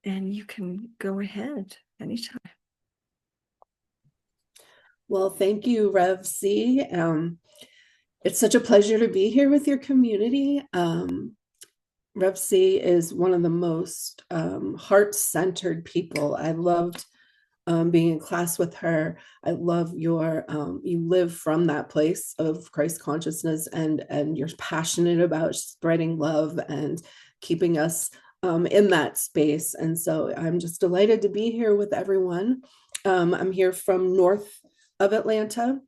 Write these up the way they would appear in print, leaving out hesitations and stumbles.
and you can go ahead anytime. Well, thank you, Rev C. It's such a pleasure to be here with your community. Rev C is one of the most heart-centered people. I loved being in class with her. I love you live from that place of Christ consciousness, and you're passionate about spreading love and keeping us in that space. And so I'm just delighted to be here with everyone. I'm here from north of Atlanta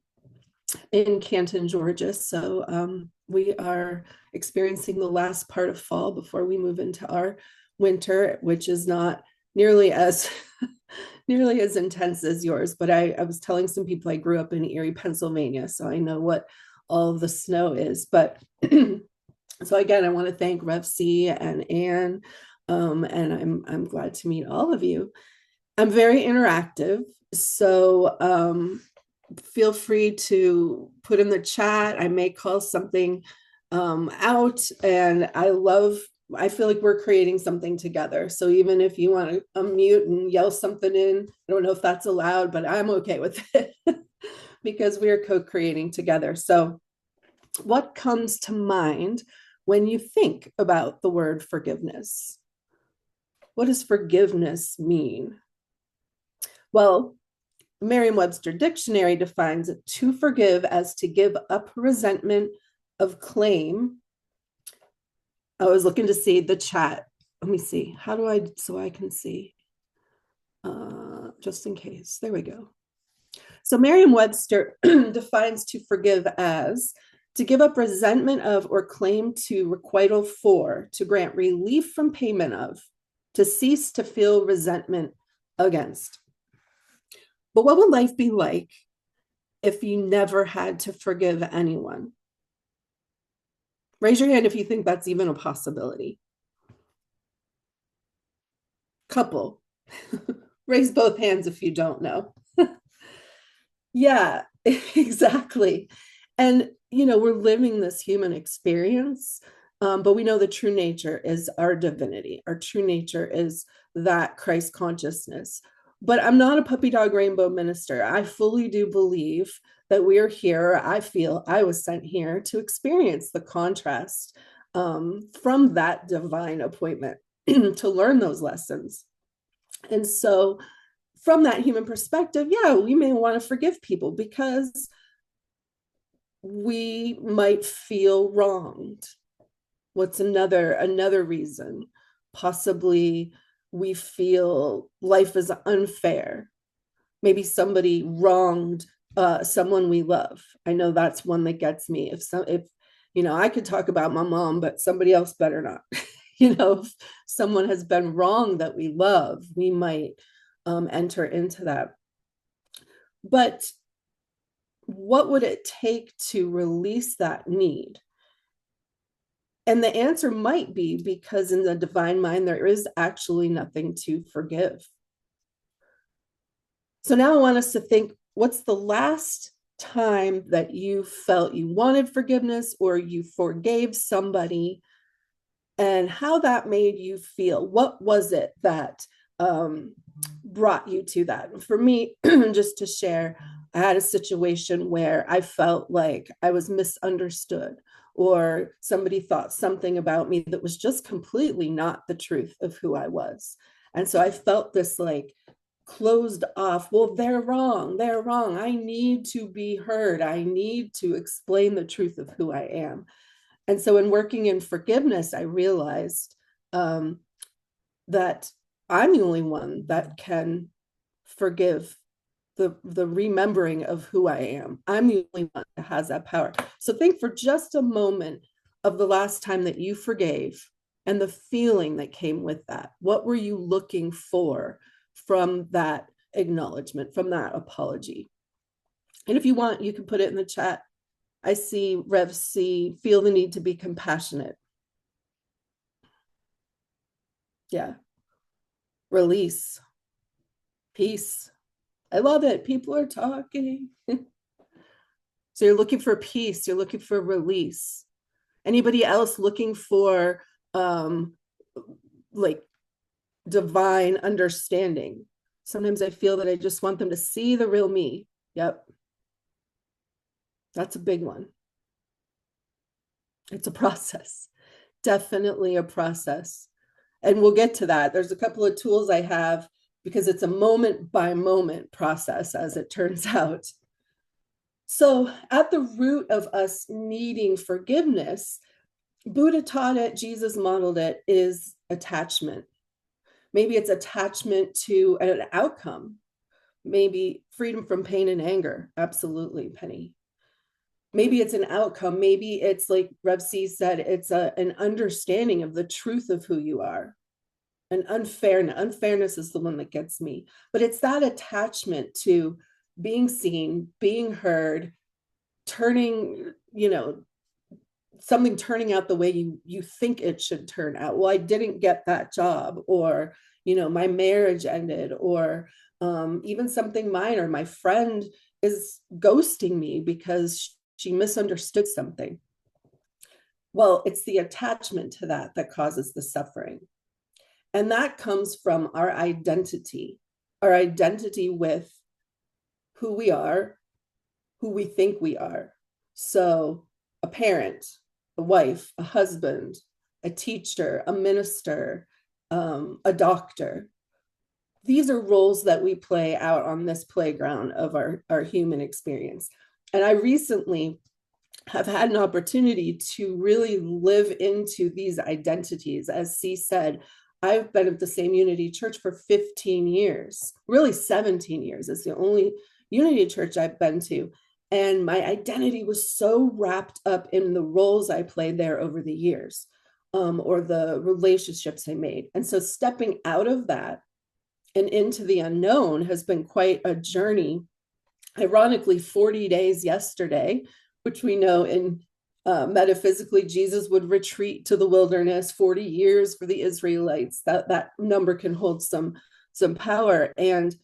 in Canton, Georgia. So we are experiencing the last part of fall before we move into our winter, which is not nearly as nearly as intense as yours. But I was telling some people I grew up in Erie, Pennsylvania, so I know what all of the snow is. But so again, I want to thank Rev C and Anne, and I'm glad to meet all of you. I'm very interactive, so feel free to put in the chat. I may call something out, and I feel like we're creating something together. So even if you want to unmute and yell something in, I don't know if that's allowed, but I'm okay with it because we are co-creating together. So what comes to mind when you think about the word forgiveness? What does forgiveness mean? Well, Merriam-Webster Dictionary defines it to forgive as to give up resentment of claim. I was looking to see the chat. Let me see. How do I, so I can see, just in case. There we go. So Merriam-Webster defines to forgive as to give up resentment of or claim to requital for, to grant relief from payment of, to cease to feel resentment against. But what would life be like if you never had to forgive anyone? Raise your hand if you think that's even a possibility. Couple. Raise both hands if you don't know. Yeah, exactly. And, we're living this human experience, but we know the true nature is our divinity. Our true nature is that Christ consciousness. But I'm not a puppy dog rainbow minister. I fully do believe that we are here. I feel I was sent here to experience the contrast from that divine appointment to learn those lessons. And so, from that human perspective, yeah, we may want to forgive people because we might feel wronged. What's another reason? Possibly we feel life is unfair. Maybe somebody wronged someone we love. I know that's one that gets me. If I could talk about my mom, but somebody else better not. If someone has been wrong that we love, we might enter into that. But what would it take to release that need? And the answer might be because in the divine mind, there is actually nothing to forgive. So now I want us to think, what's the last time that you felt you wanted forgiveness or you forgave somebody, and how that made you feel? What was it that brought you to that? For me, just to share, I had a situation where I felt like I was misunderstood, or somebody thought something about me that was just completely not the truth of who I was. And so I felt this like closed off. Well, they're wrong. They're wrong. I need to be heard. I need to explain the truth of who I am. And so in working in forgiveness, I realized that I'm the only one that can forgive the remembering of who I am. I'm the only one that has that power. So think for just a moment of the last time that you forgave and the feeling that came with that. What were you looking for from that acknowledgement, from that apology? And if you want, you can put it in the chat. I see Rev C, feel the need to be compassionate. Yeah. Release. Peace. I love it. People are talking. So you're looking for peace. You're looking for release. Anybody else looking for like divine understanding. Sometimes I feel that I just want them to see the real me. Yep. That's a big one. It's a process, definitely a process. And we'll get to that. There's a couple of tools I have because it's a moment by moment process, as it turns out. So, at the root of us needing forgiveness, Buddha taught it, Jesus modeled it, is attachment. Maybe it's attachment to an outcome, maybe freedom from pain and anger. Absolutely, Penny. Maybe it's an outcome. Maybe it's like Rev C said, it's an understanding of the truth of who you are. An unfairness is the one that gets me, but it's that attachment to being seen, being heard, turning, something turning out the way you think it should turn out. Well, I didn't get that job, or my marriage ended, or even something minor, my friend is ghosting me because she misunderstood something. Well, it's the attachment to that causes the suffering. And that comes from our identity with who we are, who we think we are. So, a parent, a wife, a husband, a teacher, a minister, a doctor. These are roles that we play out on this playground of our human experience. And I recently have had an opportunity to really live into these identities. As C said, I've been at the same Unity Church for 15 years, really 17 years. It's the only Unity Church I've been to. And my identity was so wrapped up in the roles I played there over the years, or the relationships I made. And so stepping out of that and into the unknown has been quite a journey. Ironically, 40 days yesterday, which we know in metaphysically, Jesus would retreat to the wilderness, 40 years for the Israelites. That number can hold some power. And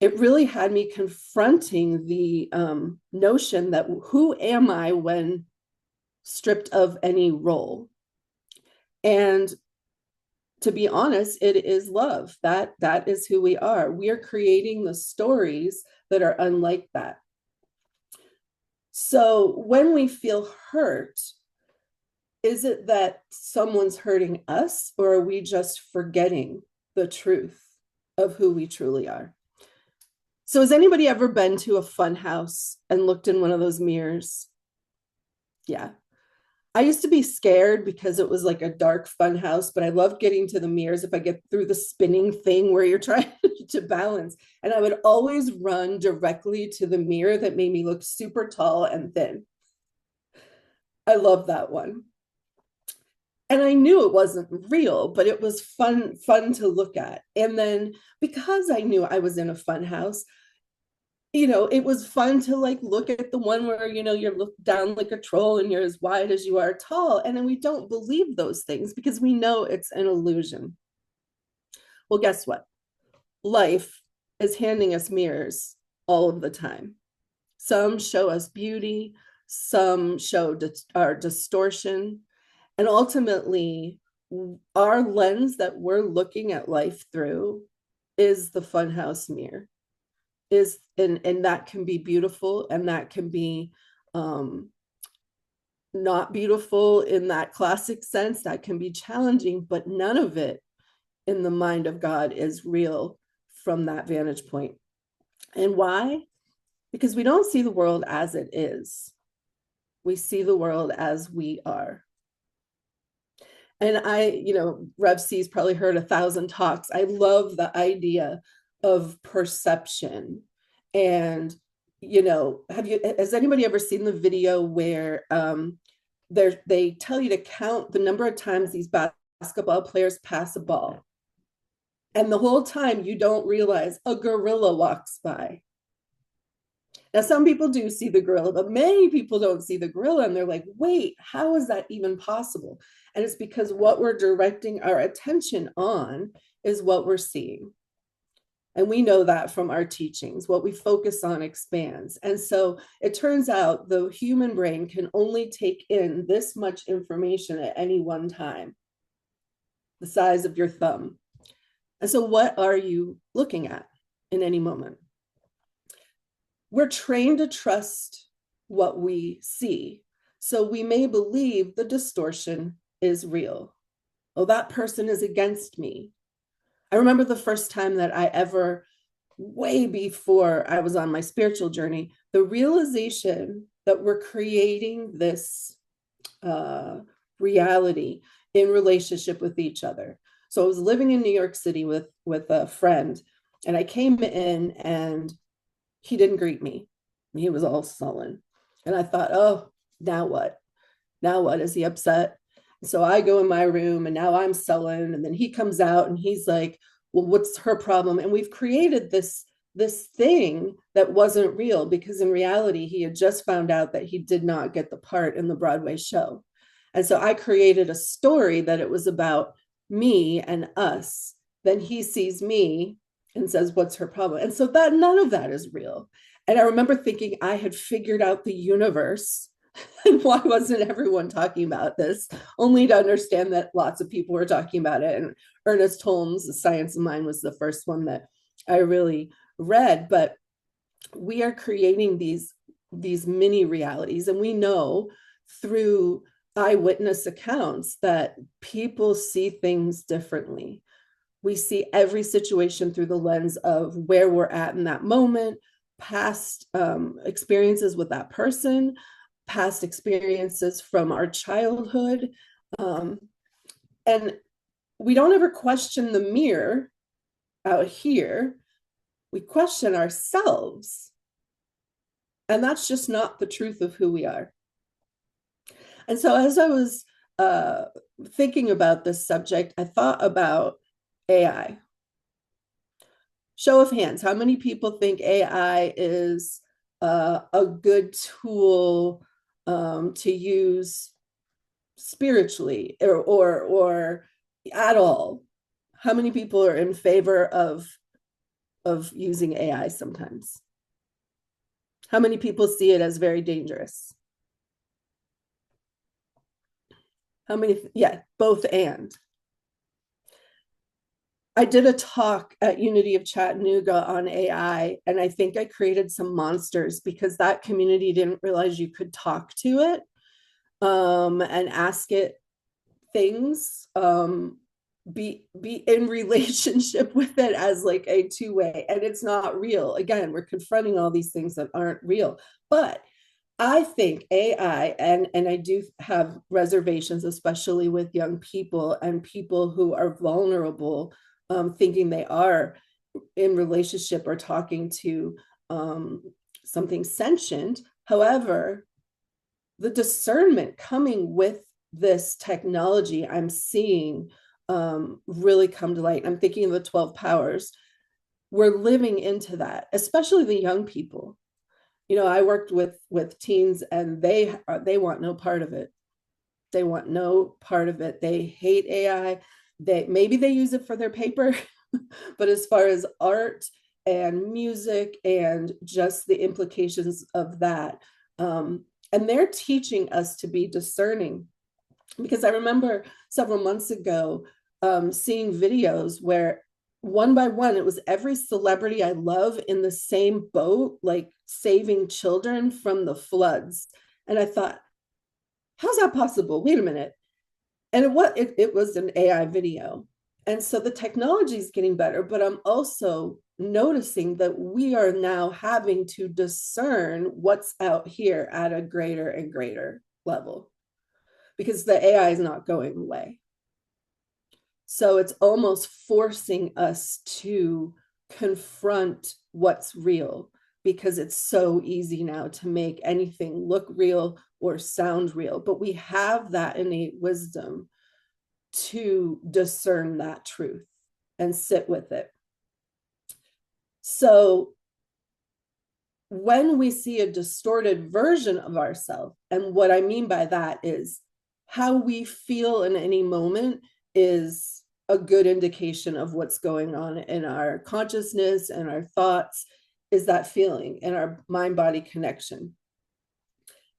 it really had me confronting the notion that who am I when stripped of any role? And to be honest, it is love. That is who we are. We are creating the stories that are unlike that. So when we feel hurt, is it that someone's hurting us, or are we just forgetting the truth of who we truly are? So has anybody ever been to a fun house and looked in one of those mirrors? Yeah. I used to be scared because it was like a dark fun house, but I loved getting to the mirrors if I get through the spinning thing where you're trying to balance. And I would always run directly to the mirror that made me look super tall and thin. I love that one. And I knew it wasn't real, but it was fun to look at. And then because I knew I was in a fun house, it was fun to like look at the one where, you're looked down like a troll and you're as wide as you are tall. And then we don't believe those things because we know it's an illusion. Well, guess what? Life is handing us mirrors all of the time. Some show us beauty, some show our distortion. And ultimately, our lens that we're looking at life through is the funhouse mirror. And that can be beautiful, and that can be not beautiful in that classic sense. That can be challenging, but none of it in the mind of God is real from that vantage point. And why? Because we don't see the world as it is. We see the world as we are. And Rev C's probably heard 1,000 talks. I love the idea of perception. And, has anybody ever seen the video where they tell you to count the number of times these basketball players pass a ball? And the whole time you don't realize a gorilla walks by. Now, some people do see the gorilla, but many people don't see the gorilla. And they're like, wait, how is that even possible? And it's because what we're directing our attention on is what we're seeing. And we know that from our teachings. What we focus on expands. And so it turns out the human brain can only take in this much information at any one time, the size of your thumb. And so, what are you looking at in any moment? We're trained to trust what we see. So, we may believe the distortion is real. Oh, that person is against me. I remember the first time that I ever, way before I was on my spiritual journey, the realization that we're creating this uh, reality in relationship with each other. So I was living in New York City with a friend, and I came in and he didn't greet me. He was all sullen, and I thought, oh, now what? Now what? Is he upset? So I go in my room and now I'm sullen. And then he comes out and he's like, well, what's her problem? And we've created this thing that wasn't real, because in reality, he had just found out that he did not get the part in the Broadway show. And so I created a story that it was about me and us. Then he sees me and says, what's her problem? And so that none of that is real. And I remember thinking I had figured out the universe. And why wasn't everyone talking about this? Only to understand that lots of people were talking about it. And Ernest Holmes' The Science of Mind was the first one that I really read. But we are creating these mini realities, and we know through eyewitness accounts that people see things differently. We see every situation through the lens of where we're at in that moment, past experiences with that person, past experiences from our childhood. And we don't ever question the mirror out here. We question ourselves. And that's just not the truth of who we are. And so as I was thinking about this subject, I thought about AI. Show of hands, how many people think AI is a good tool to use spiritually or at all? How many people are in favor of using AI sometimes? How many people see it as very dangerous? How many? Yeah, both and. I did a talk at Unity of Chattanooga on AI, and I think I created some monsters because that community didn't realize you could talk to it and ask it things, be in relationship with it as like a two-way, and it's not real. Again, we're confronting all these things that aren't real. But I think AI, and I do have reservations, especially with young people and people who are vulnerable, thinking they are in relationship or talking to something sentient. However, the discernment coming with this technology, I'm seeing really come to light. I'm thinking of the 12 powers. We're living into that, especially the young people. You know, I worked with teens, and they want no part of it. They want no part of it. They hate AI. Maybe they use it for their paper, but as far as art and music and just the implications of that, and they're teaching us to be discerning. Because I remember several months ago seeing videos where one by one, it was every celebrity I love in the same boat, like saving children from the floods. And I thought, how's that possible? Wait a minute. And it was an AI video. And so the technology is getting better, but I'm also noticing that we are now having to discern what's out here at a greater and greater level, because the AI is not going away. So it's almost forcing us to confront what's real, because it's so easy now to make anything look real or sound real. But we have that innate wisdom to discern that truth and sit with it. So when we see a distorted version of ourselves, and what I mean by that is how we feel in any moment is a good indication of what's going on in our consciousness and our thoughts, is that feeling and our mind-body connection.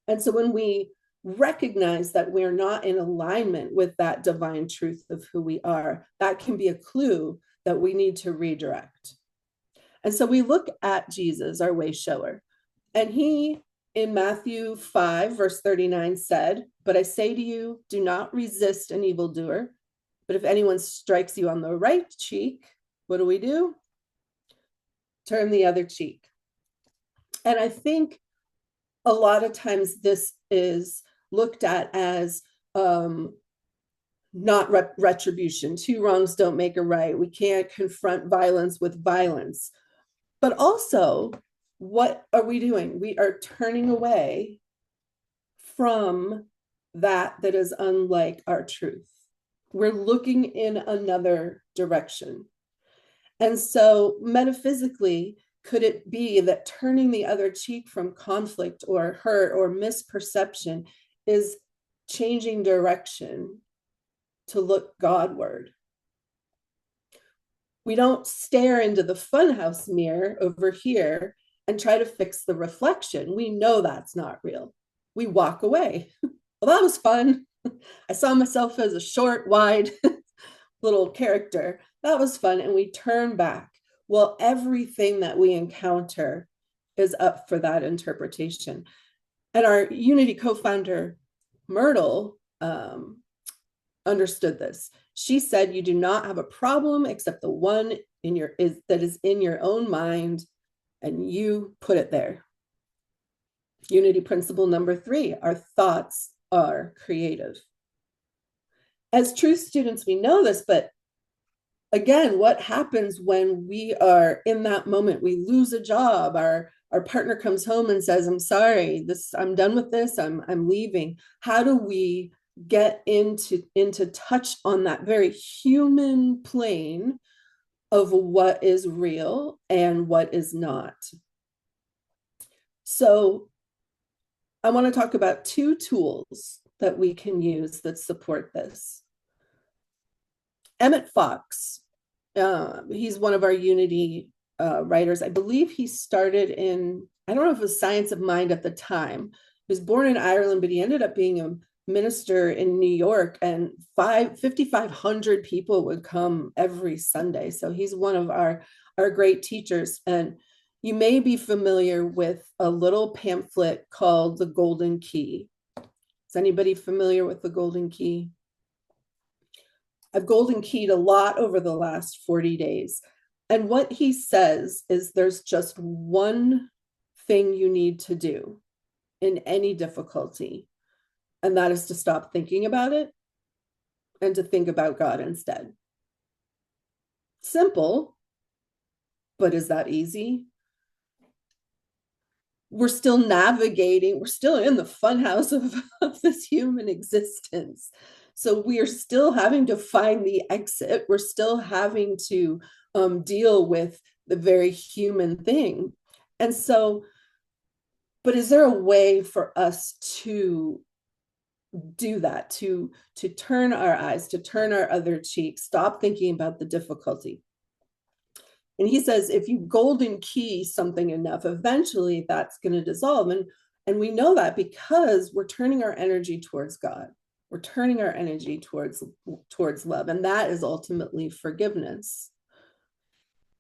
And so when we recognize that we're not in alignment with that divine truth of who we are, that can be a clue that we need to redirect. And so we look at Jesus, our way shower, and he in Matthew 5, verse 39 said, "But I say to you, do not resist an evildoer. But if anyone strikes you on the right cheek, what do? Turn the other cheek." And I think a lot of times this is looked at as not retribution. Two wrongs don't make a right. We can't confront violence with violence. But also, what are we doing? We are turning away from that is unlike our truth. We're looking in another direction. And so, metaphysically, could it be that turning the other cheek from conflict or hurt or misperception is changing direction to look Godward? We don't stare into the funhouse mirror over here and try to fix the reflection. We know that's not real. We walk away. Well, that was fun. I saw myself as a short, wide little character. That was fun. And we turn back. Well, everything that we encounter is up for that interpretation. And our Unity co-founder, Myrtle, understood this. She said, "You do not have a problem except the one that is in your own mind, and you put it there." Unity principle number 3, our thoughts are creative. As truth students, we know this, but again, what happens when we are in that moment? We lose a job, our partner comes home and says, "I'm sorry, I'm done with this, I'm leaving." How do we get into touch on that very human plane of what is real and what is not? So I want to talk about 2 tools that we can use that support this. Emmett Fox, he's one of our Unity writers. I believe he started in, I don't know if it was Science of Mind at the time. He was born in Ireland, but he ended up being a minister in New York, and 5,500 people would come every Sunday. So he's one of our great teachers. And you may be familiar with a little pamphlet called The Golden Key. Is anybody familiar with The Golden Key? I've golden keyed a lot over the last 40 days. And what he says is there's just one thing you need to do in any difficulty, and that is to stop thinking about it and to think about God instead. Simple, but is that easy? We're still navigating, we're still in the funhouse of this human existence. So we are still having to find the exit. We're still having to deal with the very human thing. And so, but is there a way for us to do that, to turn our eyes, to turn our other cheek, stop thinking about the difficulty? And he says, if you golden key something enough, eventually that's going to dissolve. And we know that because we're turning our energy towards God. We're turning our energy towards love. And that is ultimately forgiveness.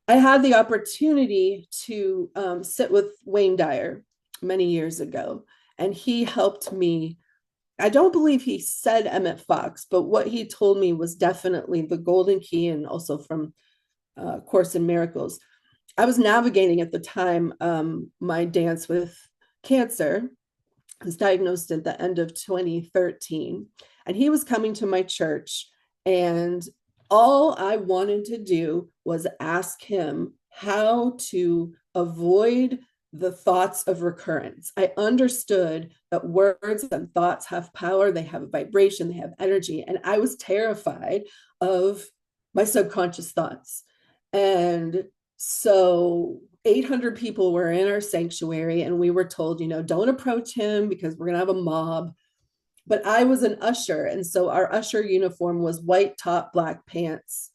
I had the opportunity to sit with Wayne Dyer many years ago, and he helped me. I don't believe he said Emmett Fox, but what he told me was definitely the golden key, and also from Course in Miracles. I was navigating at the time my dance with cancer. I was diagnosed at the end of 2013, and he was coming to my church, and all I wanted to do was ask him how to avoid the thoughts of recurrence. I understood that words and thoughts have power, they have a vibration, they have energy, and I was terrified of my subconscious thoughts. And so 800 people were in our sanctuary, and we were told, don't approach him because we're going to have a mob. But I was an usher, and so our usher uniform was white top, black pants.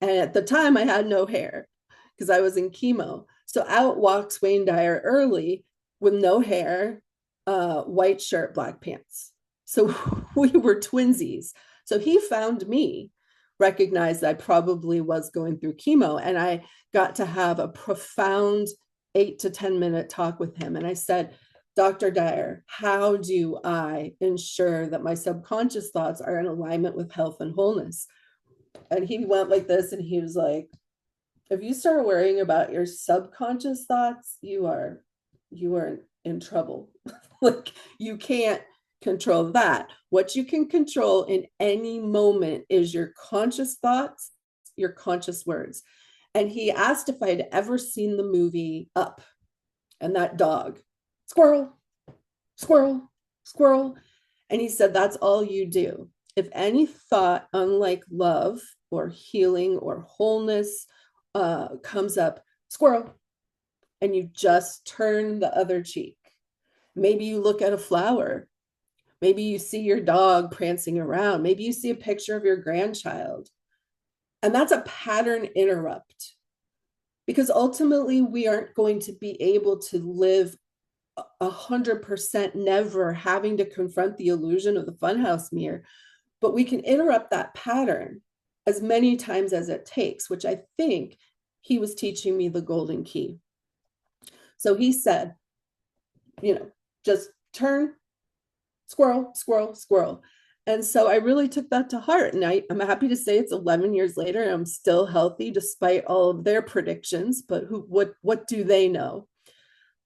And at the time, I had no hair because I was in chemo. So out walks Wayne Dyer early with no hair, white shirt, black pants. So we were twinsies. So he found me recognized that I probably was going through chemo. And I got to have a profound 8 to 10 minute talk with him. And I said, Dr. Dyer, how do I ensure that my subconscious thoughts are in alignment with health and wholeness? And he went like this, and he was like, if you start worrying about your subconscious thoughts, you are in trouble. Like, you can't control that. What you can control in any moment is your conscious thoughts, your conscious words. And he asked if I'd ever seen the movie Up, and that dog, squirrel, squirrel, squirrel. And he said, that's all you do. If any thought, unlike love or healing or wholeness, comes up, squirrel, and you just turn the other cheek. Maybe you look at a flower. Maybe you see your dog prancing around. Maybe you see a picture of your grandchild. And that's a pattern interrupt, because ultimately we aren't going to be able to live 100% never having to confront the illusion of the funhouse mirror, but we can interrupt that pattern as many times as it takes, which I think he was teaching me the golden key. So he said, just turn, squirrel, squirrel, squirrel. And so I really took that to heart. And I'm happy to say it's 11 years later and I'm still healthy despite all of their predictions. But what do they know?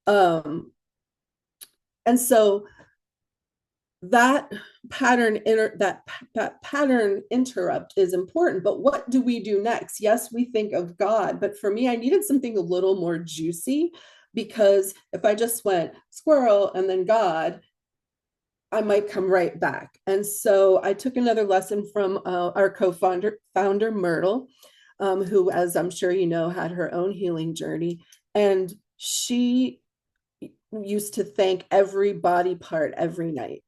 And so that pattern interrupt is important. But what do we do next? Yes, we think of God. But for me, I needed something a little more juicy, because if I just went squirrel and then God, I might come right back. And so I took another lesson from our co-founder, Myrtle, who, as I'm sure you know, had her own healing journey. And she used to thank every body part every night,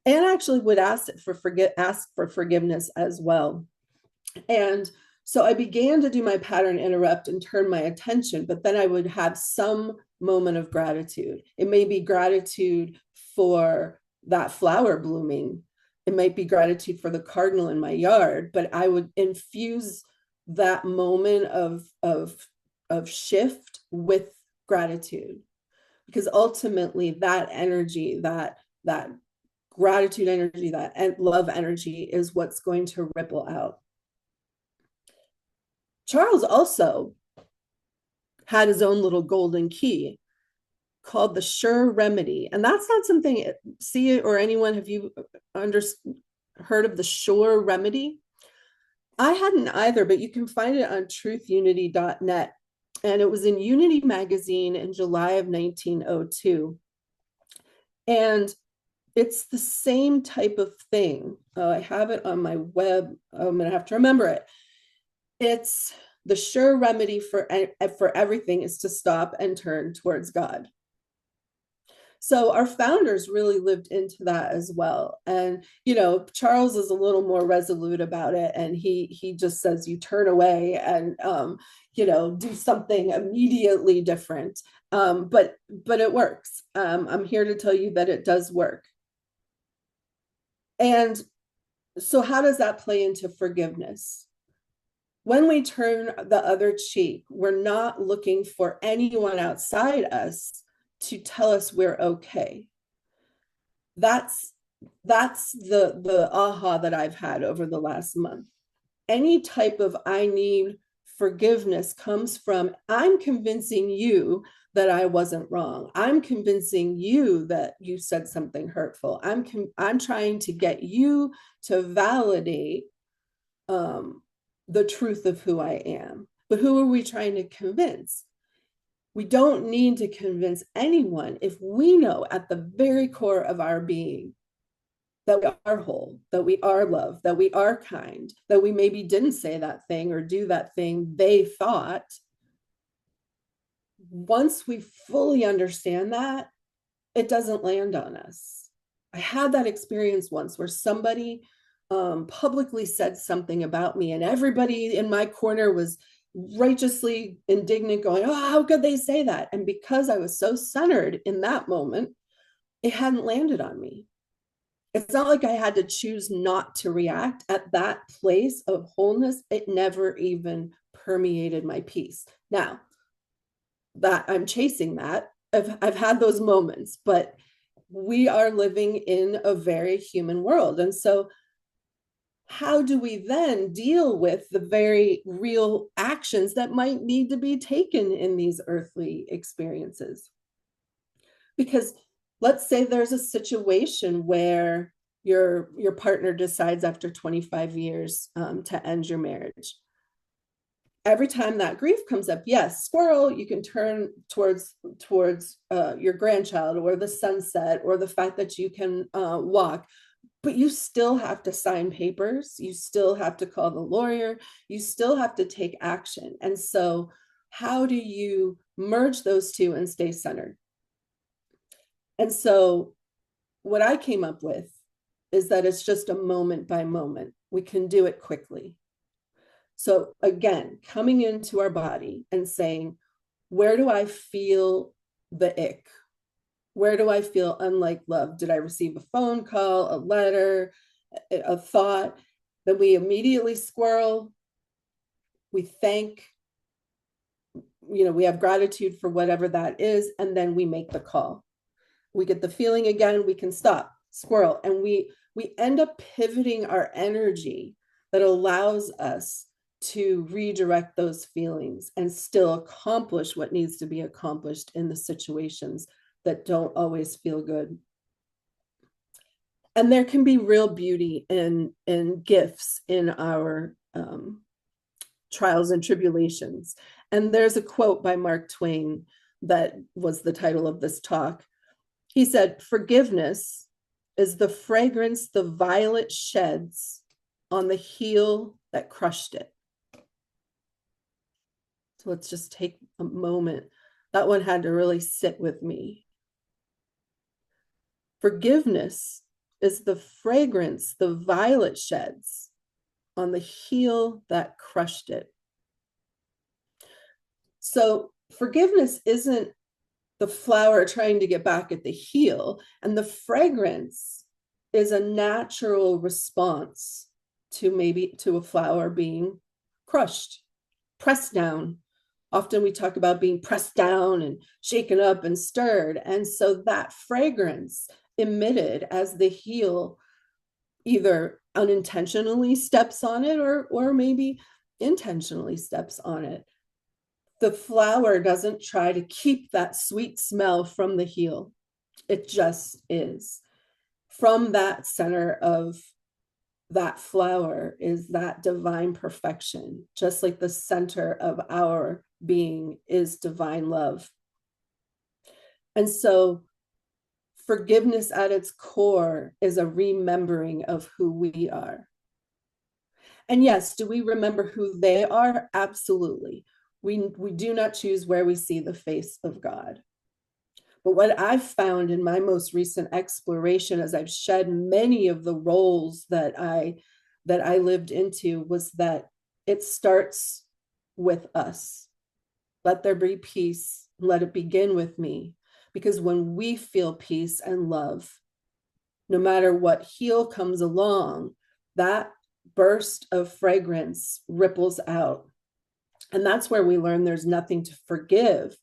and actually would ask for forgiveness as well. And so I began to do my pattern interrupt and turn my attention, but then I would have some moment of gratitude. It may be gratitude for that flower blooming. It might be gratitude for the cardinal in my yard, but I would infuse that moment of shift with gratitude, because ultimately that energy, that gratitude energy, that love energy is what's going to ripple out. Charles also had his own little golden key called the sure remedy. And that's not something, see it or anyone, have you heard of the sure remedy? I hadn't either, but you can find it on truthunity.net. And it was in Unity magazine in July of 1902. And it's the same type of thing. I have it on my web. I'm going to have to remember it. It's the sure remedy for everything is to stop and turn towards God. So our founders really lived into that as well. And, Charles is a little more resolute about it. And he just says, you turn away and, do something immediately different. But it works. I'm here to tell you that it does work. And so how does that play into forgiveness? When we turn the other cheek, we're not looking for anyone outside us to tell us we're okay. That's the aha that I've had over the last month. Any type of I need forgiveness comes from, I'm convincing you that I wasn't wrong. I'm convincing you that you said something hurtful. I'm trying to get you to validate the truth of who I am. But who are we trying to convince? We don't need to convince anyone if we know at the very core of our being that we are whole, that we are loved, that we are kind, that we maybe didn't say that thing or do that thing they thought. Once we fully understand that, it doesn't land on us. I had that experience once where somebody publicly said something about me, and everybody in my corner was righteously indignant, going, oh, how could they say that? And because I was so centered in that moment, it hadn't landed on me. It's not like I had to choose not to react. At that place of wholeness, it never even permeated my peace. Now that I'm chasing that, I've had those moments, but we are living in a very human world. And so how do we then deal with the very real actions that might need to be taken in these earthly experiences? Because let's say there's a situation where your partner decides after 25 years to end your marriage. Every time that grief comes up, yes, squirrel, you can turn towards your grandchild or the sunset or the fact that you can walk, but you still have to sign papers, you still have to call the lawyer, you still have to take action. And so how do you merge those two and stay centered? And so what I came up with is that it's just a moment by moment. We can do it quickly. So again, coming into our body and saying, where do I feel the ick? Where do I feel unlike love? Did I receive a phone call, a letter, a thought? Then we immediately squirrel. We thank, we have gratitude for whatever that is, and then we make the call. We get the feeling again, we can stop, squirrel, and we end up pivoting our energy that allows us to redirect those feelings and still accomplish what needs to be accomplished in the situations that don't always feel good. And there can be real beauty in gifts in our trials and tribulations. And there's a quote by Mark Twain that was the title of this talk. He said, "Forgiveness is the fragrance the violet sheds on the heel that crushed it." So let's just take a moment. That one had to really sit with me. Forgiveness is the fragrance the violet sheds on the heel that crushed it. So forgiveness isn't the flower trying to get back at the heel, and the fragrance is a natural response to a flower being crushed, pressed down. Often we talk about being pressed down and shaken up and stirred. And so that fragrance emitted as the heel either unintentionally steps on it or maybe intentionally steps on it. The flower doesn't try to keep that sweet smell from the heel. It just is. From that center of that flower is that divine perfection, just like the center of our being is divine love. And so forgiveness at its core is a remembering of who we are. And yes, do we remember who they are? Absolutely. We do not choose where we see the face of God. But what I've found in my most recent exploration, as I've shed many of the roles that I lived into, was that it starts with us. Let there be peace. Let it begin with me. Because when we feel peace and love, no matter what heel comes along, that burst of fragrance ripples out. And that's where we learn there's nothing to forgive,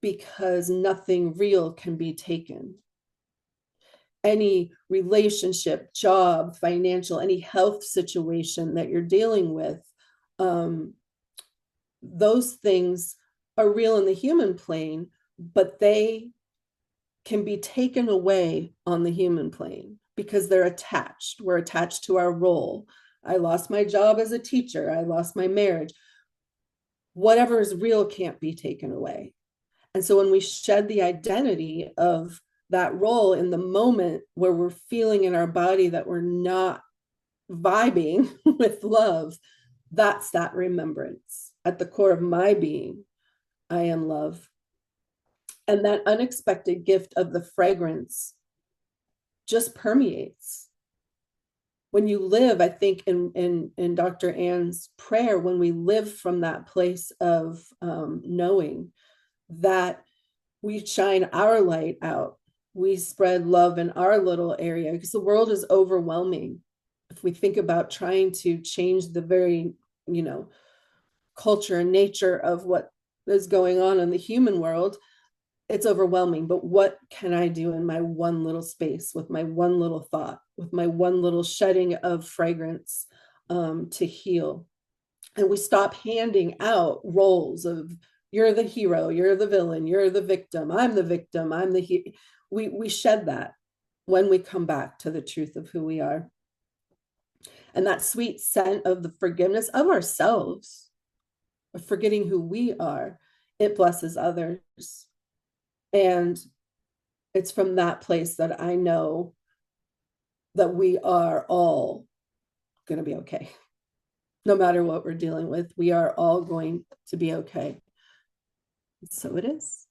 because nothing real can be taken. Any relationship, job, financial, any health situation that you're dealing with, those things are real in the human plane, but they can be taken away on the human plane because they're attached. We're attached to our role. I lost my job as a teacher. I lost my marriage. Whatever is real can't be taken away. And so when we shed the identity of that role in the moment where we're feeling in our body that we're not vibing with love, that's that remembrance. At the core of my being, I am love. And that unexpected gift of the fragrance just permeates. When you live, I think in Dr. Ann's prayer, when we live from that place of knowing that we shine our light out, we spread love in our little area, because the world is overwhelming. If we think about trying to change the very, culture and nature of what is going on in the human world, it's overwhelming. But what can I do in my one little space, with my one little thought, with my one little shedding of fragrance, to heal? And we stop handing out roles of, you're the hero, you're the villain, you're the victim, I'm the victim, I'm the hero. We shed that when we come back to the truth of who we are. And that sweet scent of the forgiveness of ourselves, of forgetting who we are, it blesses others. And it's from that place that I know that we are all going to be okay. No matter what we're dealing with, we are all going to be okay. So it is.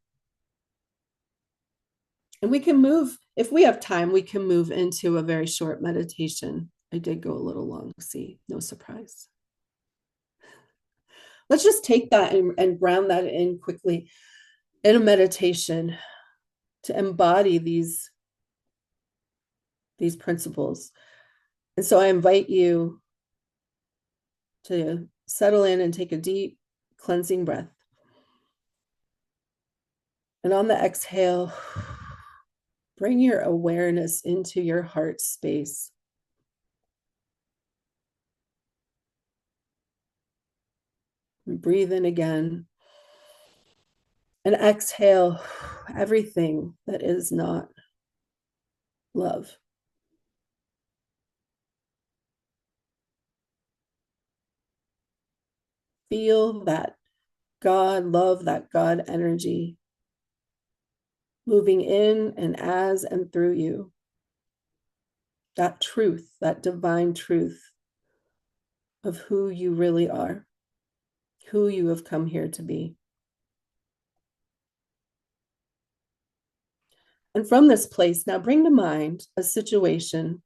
And we can move, if we have time, we can move into a very short meditation. I did go a little long, see, no surprise. Let's just take that and ground that in quickly in a meditation to embody these principles. And so I invite you to settle in and take a deep cleansing breath. And on the exhale, bring your awareness into your heart space. And breathe in again. And exhale everything that is not love. Feel that God love, that God energy moving in and as and through you. That truth, that divine truth of who you really are, who you have come here to be. And from this place, now bring to mind a situation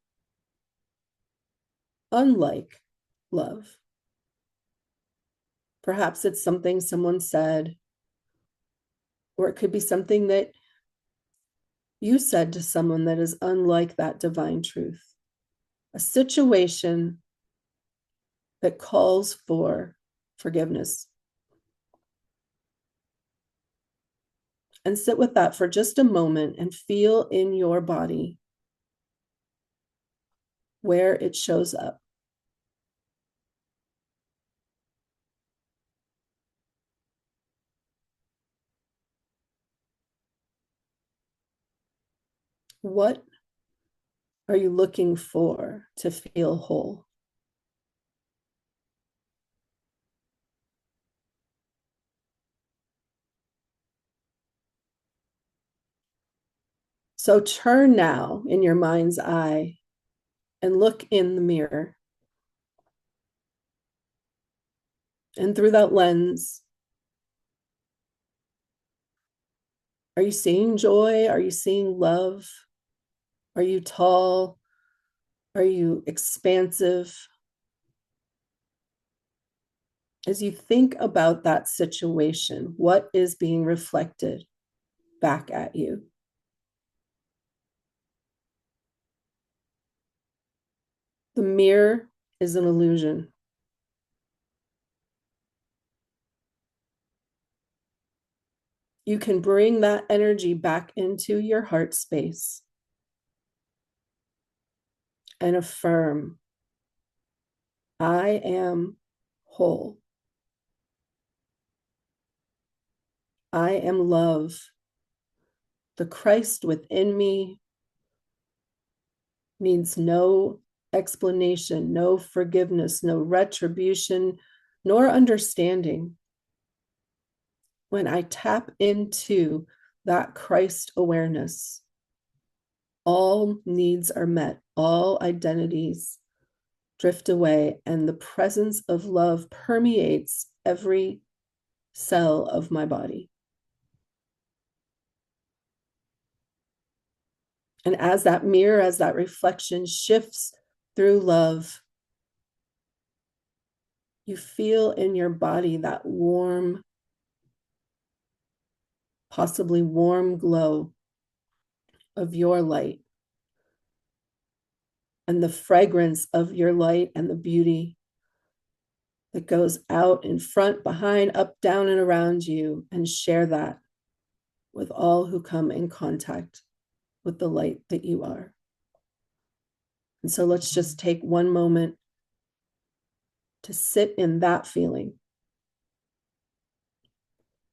unlike love. Perhaps it's something someone said, or it could be something that you said to someone that is unlike that divine truth. A situation that calls for forgiveness. And sit with that for just a moment and feel in your body where it shows up. What are you looking for to feel whole? So turn now in your mind's eye and look in the mirror. And through that lens, are you seeing joy? Are you seeing love? Are you tall? Are you expansive? As you think about that situation, what is being reflected back at you? The mirror is an illusion. You can bring that energy back into your heart space and affirm, I am whole. I am love. The Christ within me needs no explanation, no forgiveness, no retribution, nor understanding. When I tap into that Christ awareness, all needs are met, all identities drift away, and the presence of love permeates every cell of my body. And as that mirror, as that reflection shifts through love, you feel in your body that warm, possibly warm glow of your light and the fragrance of your light and the beauty that goes out in front, behind, up, down, and around you, and share that with all who come in contact with the light that you are. And so let's just take one moment to sit in that feeling.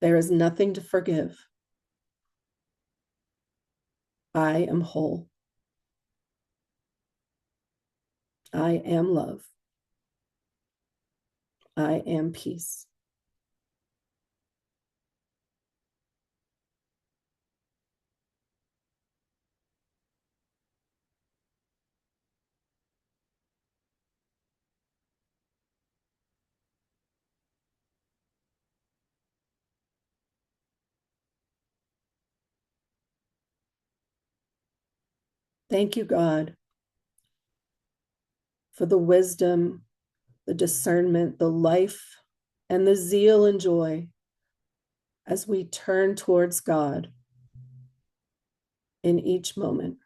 There is nothing to forgive. I am whole. I am love. I am peace. Thank you, God, for the wisdom, the discernment, the life, and the zeal and joy as we turn towards God in each moment.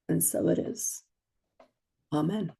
And so it is. Amen.